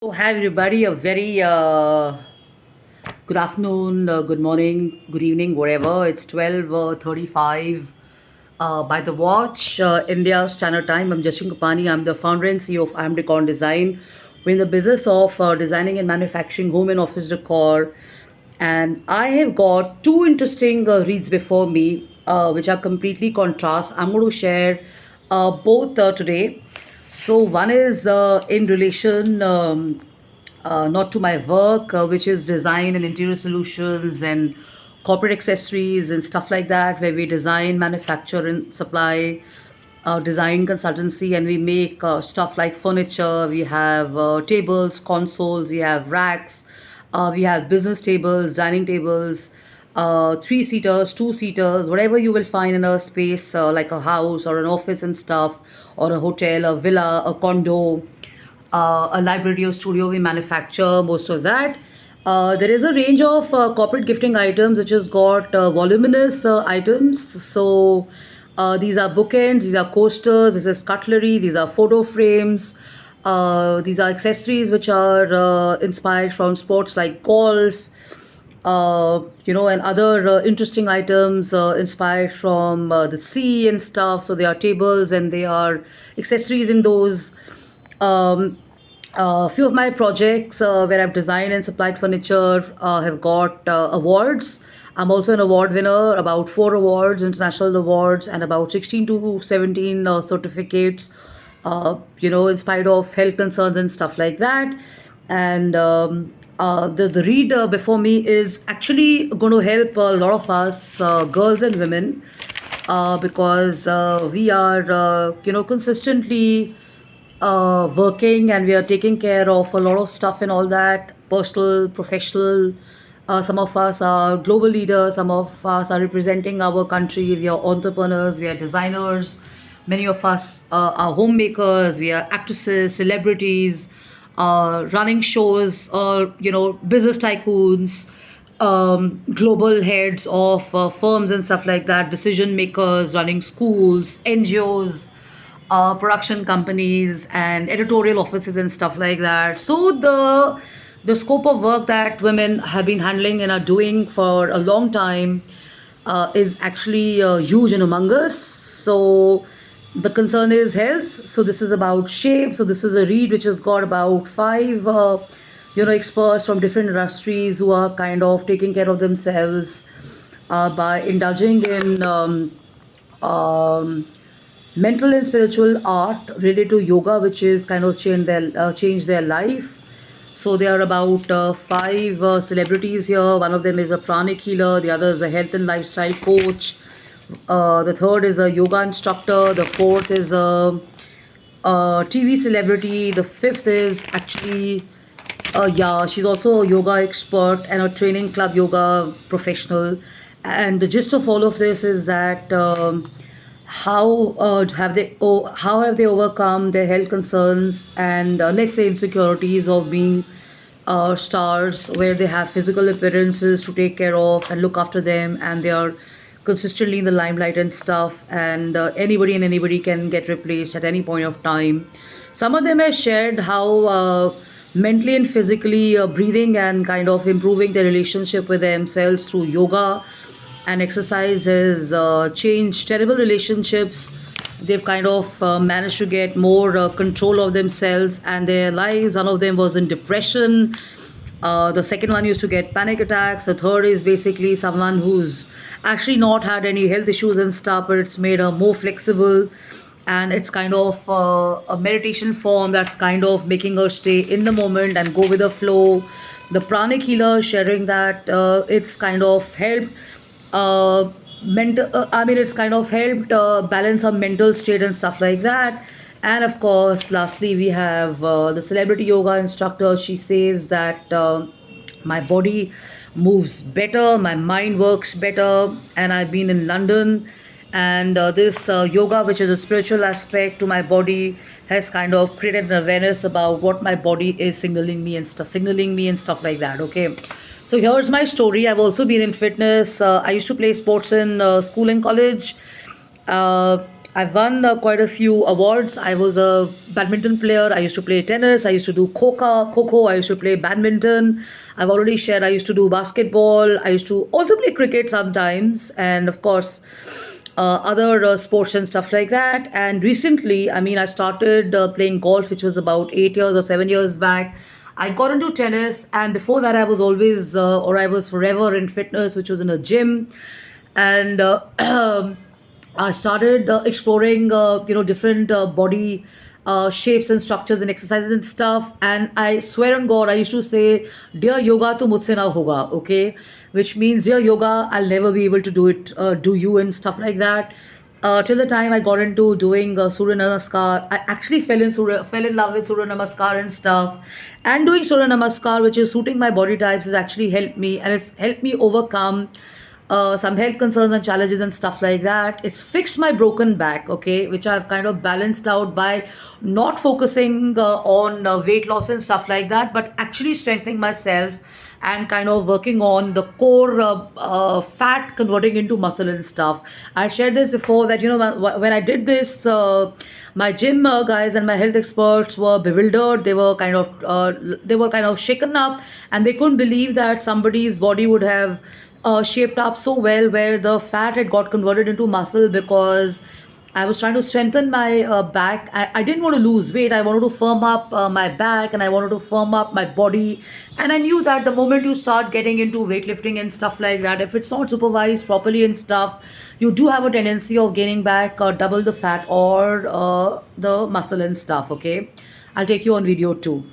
So, hi everybody, a very good afternoon, good morning, good evening, whatever. It's 12:35 by the watch, India Standard Time. I'm Jashin Kapani. I'm the founder and CEO of I'm Decor Design. We're in the business of designing and manufacturing home and office decor. And I have got two interesting reads before me, which are completely contrast. I'm going to share both today. So one is in relation not to my work, which is design and interior solutions and corporate accessories and stuff like that, where we design, manufacture, and supply design consultancy, and we make stuff like furniture. We have tables, consoles, we have racks, we have business tables, dining tables, three seaters, two seaters, whatever you will find in a space like a house or an office and stuff, or a hotel, a villa, a condo, a library or studio. We manufacture most of that. There is a range of corporate gifting items which has got voluminous items. So these are bookends, these are coasters, this is cutlery, these are photo frames. These are accessories which are inspired from sports like golf, and other interesting items inspired from the sea and stuff. So they are tables and they are accessories in those. Um, a few of my projects where I've designed and supplied furniture have got awards. I'm also an award winner, about four awards, international awards, and about 16 to 17 certificates, in spite of health concerns and stuff like that. And the read before me is actually going to help a lot of us, girls and women, because we are, consistently working, and we are taking care of a lot of stuff and all that, personal, professional. Some of us are global leaders, some of us are representing our country, we are entrepreneurs, we are designers, many of us are homemakers, we are actresses, celebrities, running shows, or business tycoons, global heads of firms and stuff like that, decision makers, running schools, NGOs, production companies, and editorial offices and stuff like that. So the scope of work that women have been handling and are doing for a long time is actually huge and humongous. So the concern is health. So this is about shape. So this is a read which has got about five experts from different industries who are kind of taking care of themselves by indulging in mental and spiritual art related to yoga, which is kind of changed their life. So there are about five celebrities here. One of them is a pranic healer, the other is a health and lifestyle coach, the third is a yoga instructor, the fourth is a TV celebrity, the fifth is actually yeah, she's also a yoga expert and a training club yoga professional. And the gist of all of this is that how have they overcome their health concerns and let's say insecurities of being stars, where they have physical appearances to take care of and look after them, and they are consistently in the limelight and stuff, and anybody and anybody can get replaced at any point of time. Some of them have shared how mentally and physically breathing and kind of improving their relationship with themselves through yoga and exercise has changed terrible relationships. They've kind of managed to get more control of themselves and their lives. One of them was in depression. The second one used to get panic attacks. The third is basically someone who's actually not had any health issues and stuff, but it's made her more flexible. And it's kind of a meditation form that's kind of making her stay in the moment and go with the flow. The pranic healer sharing that it's kind of helped it's kind of helped balance our mental state and stuff like that. And of course, lastly, we have the celebrity yoga instructor. She says that my body moves better, my mind works better, and I've been in London. And this yoga, which is a spiritual aspect to my body, has kind of created an awareness about what my body is signaling me and stuff like that. Okay, so here's my story. I've also been in fitness. I used to play sports in school and college. I've won quite a few awards. I was a badminton player. I used to play tennis. I used to do kho. I used to play badminton. I've already shared. I used to do basketball. I used to also play cricket sometimes, and of course, other sports and stuff like that. And recently, I mean, I started playing golf, which was about 8 years or 7 years back. I got into tennis, and before that, I was always, or I was forever in fitness, which was in a gym, and I started exploring, different body shapes and structures and exercises and stuff. And I swear on God, I used to say, "Dear yoga, to mujhse na hoga," okay, which means, "Dear yoga, I'll never be able to do it, do you," and stuff like that. Till the time I got into doing Surya Namaskar, I actually fell in love with Surya Namaskar and stuff. And doing Surya Namaskar, which is suiting my body types, has actually helped me, and it's helped me overcome some health concerns and challenges and stuff like that. It's fixed my broken back, okay, which I've kind of balanced out by not focusing on weight loss and stuff like that, but actually strengthening myself and kind of working on the core fat converting into muscle and stuff. I shared this before that, when I did this, my gym guys and my health experts were bewildered. They were kind of shaken up, and they couldn't believe that somebody's body would have shaped up so well, where the fat had got converted into muscle, because I was trying to strengthen my back. I didn't want to lose weight. I wanted to firm up my back, and I wanted to firm up my body. And I knew that the moment you start getting into weightlifting and stuff like that, if it's not supervised properly and stuff, you do have a tendency of gaining back double the fat or the muscle and stuff. Okay, I'll take you on video too.